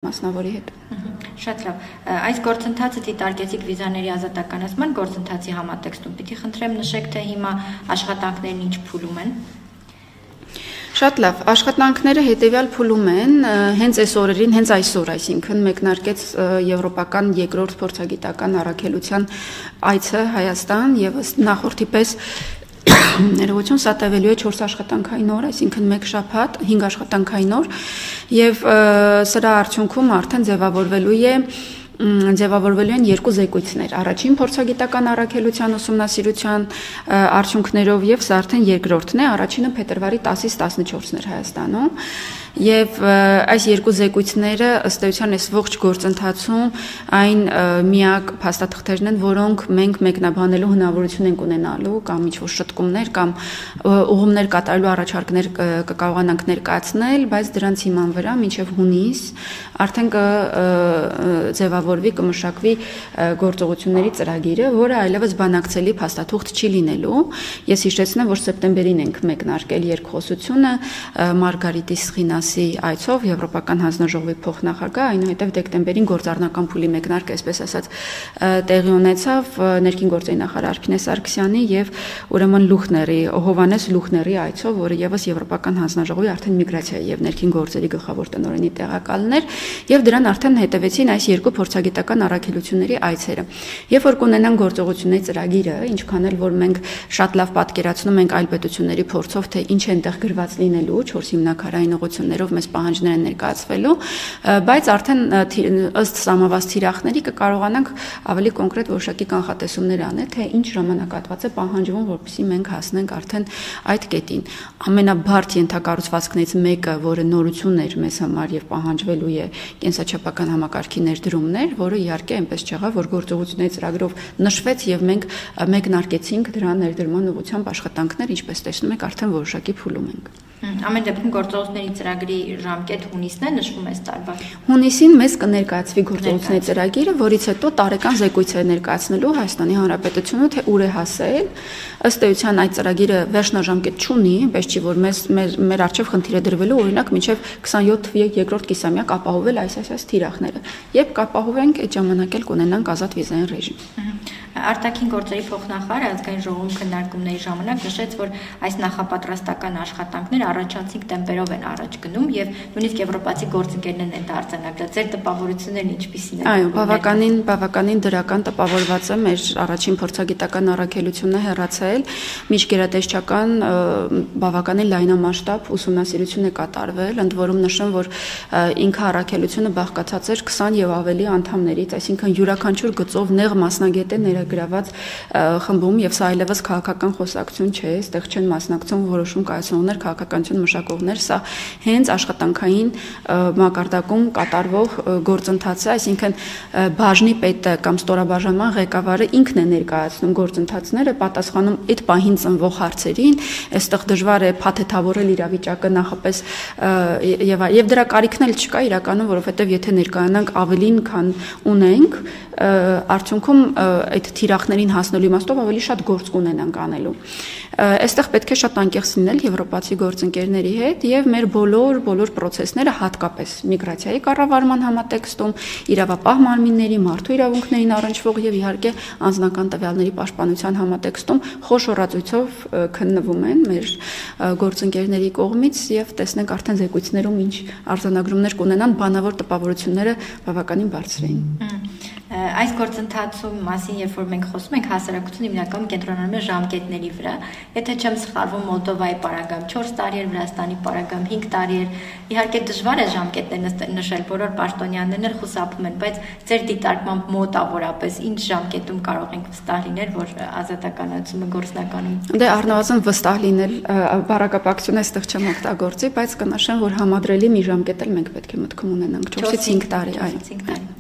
Մասնավորի հետ։ Շատ լավ։ Այս գործընթացը դիտարկեցիք վիզաների ազատականացման գործընթացի համատեքստում։ Պիտի խնդրեմ նշեք, թե հիմա աշխատանքներն ինչ փուլում են։ Շատ լավ, աշխատանքները հետևյալ փուլում են, հենց այս օրերին, հենց այսօր, այսինքն մեկնարկեց եվրոպական երկրորդ փորձագիտական առաքելության այցը Հայաստան եւ նախորդի պես ներողություն, սա տևելու է 4 աշխատանքային օր, այսինքն 1 շաբաթ, 5 աշխատանքային օր եւ սրա արդյունքում արդեն ձևավորվելու են երկու զեկույցներ, առաջին փորձագիտական առաքելության ուսումնասիրության արդյունքներով եւ սա արդեն երկրորդն է, առաջինը փետրվարի 10-ից 14-ն էր Հայաստանում եւ այս երկու զեկույցները ըստ էության այս ողջ գործընթացում այն միակ փաստաթղթերն են, որոնք մենք մեկնաբանելու հնարավորություն ենք ունենալու կամ ինչ-որ շտկումներ կամ ուղումներ կատարելու առաջարկներ կկարողանանք ներկայացնել, բայց դրանց հիման վրա մինչեւ հունիս արդեն կձևավորվի, կմշակվի գործողությունների ծրագիրը, որը այլևս բանակցելի փաստաթուղթ չի լինելու։ Ես հիշեցնեմ, որ սեպտեմբերին ենք մեկնարկել երկխոսությունը Մարգարիտի Սխինասի այցով Եվրոպական հանձնաժողովի փոխնախագահ, այնուհետև դեկտեմբերին գործառնական փուլի մեկնարկը, այսպես ասած, տեղի ունեցավ ներքին գործերի նախարար Արփինե Սարգսյանի եւ ուրեմն Հովհաննես Լուխների այցով, որը եւս Եվրոպական հանձնաժողովի արդեն միգրացիայի եւ ներքին գործերի գլխավոր տնօրենի տեղակալն էր, եւ դրան արդեն հետևեցին այս երկու փորձագիտական առաքելությունների այցերը։ Երբ որ կունենան գործողությունների ծրագիրը, ինչքան էլ որ մենք շատ լավ պատկերացնում ենք այլ պետությունների փորձով, թե ինչ է այնտեղ գրված լինելու 4 հիմնաքարային ուղղություններով մեզ պահանջներ են ներկայացվելու, բայց արդեն ըստ սահմանված թիրախների կկարողանանք ավելի կոնկրետ որոշակի կանխատեսումներ անել, թե ինչ ժամանակահատված է պահանջվում, որպեսզի մենք հասնենք արդեն այդ կետին։ Ամենաբարդ ենթակառուցվածքներից մեկը, որը նորություն էր մեզ համար եւ պահանջվելու է կենսաչափական համակարգի ներդրումներ, որը իհարկե այնպես չեղավ, որ գործողությունների ծրագրով նշվեց եւ մենք մեկնարկեցինք դրա ներդրման ուղղությամբ աշխատանքներ, ինչպես տեսնում եք, արդեն որոշակի փուլում ենք։ Ամեն դեպքում գործողությունների ծրագրի ժամկետ հունիսն է, նշվում է այս տարվա։ Հունիսին մեզ կներկայացվի գործողությունների ծրագիրը, որից հետո տարեկան զեկույց է ներկայացնելու Հայաստանի Հանրապետությունը, թե ուր է հասել։ Ըստ էության այդ ծրագիրը վերջնաժամկետ չունի, այնպես չի, որ մեր առջև խնդիր է դրվելու, օրինակ մինչև 27 թվականի երկրորդ կիսամյակ ապահովել այս թիրախները։ Երբ կապահովենք, այդ ժամանակ էլ կունենանք ազատ վիզային ռեժիմ։ Արտաքին գործերի փոխնախարարը ազգային ժողովում քննարկումների ժամանակ նշեց, որ այս նախապատրաստական աշխատանքները առաջացիկ տեմպերով են առաջ գնում եւ նույնիսկ եվրոպացի գործընկերներն են արձանագրել։ Ձեր տպավորություններն ինչպիսին են։ Այո, բավականին դրական տպավորված է մեր առաջին փորձագիտական առաքելությունը հեռացել, միջգերատեսչական բավականին լայնամասշտաբ ուսումնասիրություն է կատարվել, ընդ որում նշեմ, որ ինքը առաքելությունը բաղկացած էր 20 եւ ավելի անդամներից, այսինքն յուրաքանչյուր գծով նեղ մասնագետ է ներգրաված խմբում եւ սա այլևս քաղաքական խոսակցություն չէ, այստեղ չեն մասնակցում որոշում կայացնողներ, քաղաքականություն մշակողներ, սա հենց աշխատանքային մակարդակում կատարվող գործընթաց է, այսինքն բաժնի պետը կամ ստորաբաժանման ղեկավարը ինքն է ներկայացնում գործընթացները, պատասխանում այդ պահին ծնվող հարցերին, այստեղ դժվար է փաթեթավորել իրավիճակը նախապես եւ դրա կարիքն էլ չկա իրականում, որովհետեւ եթե ներկայանանք ավելին, քան ունենք, արդյունքում այդ թիրախներին հասնելու իմաստով ավելի շատ գործ կունենանք անելու։ Այստեղ պետք է շատ անկեղծ լինել եվրոպացի գործընկերների հետ եւ մեր բոլոր պրոցեսները հատկապես միգրացիայի կառավարման համատեքստում, իրավապահ մարմինների, մարդու իրավունքներին առնչվող եւ իհարկե անձնական տվյալների պաշտպանության համատեքստում խոշորացույցով քննվում են մեր գործընկերների կողմից եւ տեսնենք արդեն զեկույցներում ինչ արձանագրումներ կունենան, բանավոր տպավորությունները բավականին բարձր էին։ Այս գործընթացում մասին, երբ որ մենք խոսում ենք, հասարակությունը հիմնականում կենտրոնանում է ժամկետների վրա։ Եթե չեմ սխալվում, Մոլդովայի պարագայում 4 տարի էր, Վրաստանի պարագայում 5 տարի էր։ Իհարկե դժվար է ժամկետներ նշել, բոլոր պաշտոնյաներն էլ խուսափում են, բայց ձեր դիտարկմամբ մոտավորապես ինչ ժամկետում կարող ենք վստահ լինել, որ ազատականացումը գործնականում։ Դե առնվազն վստահ լինել, բառակապակցությունը այստեղ չեմ օգտագործի, բայց կնշեմ, որ համադրելի մի ժամկետ էլ մենք պետք է մտքում ունենանք 4-ից 5 տարի, այո։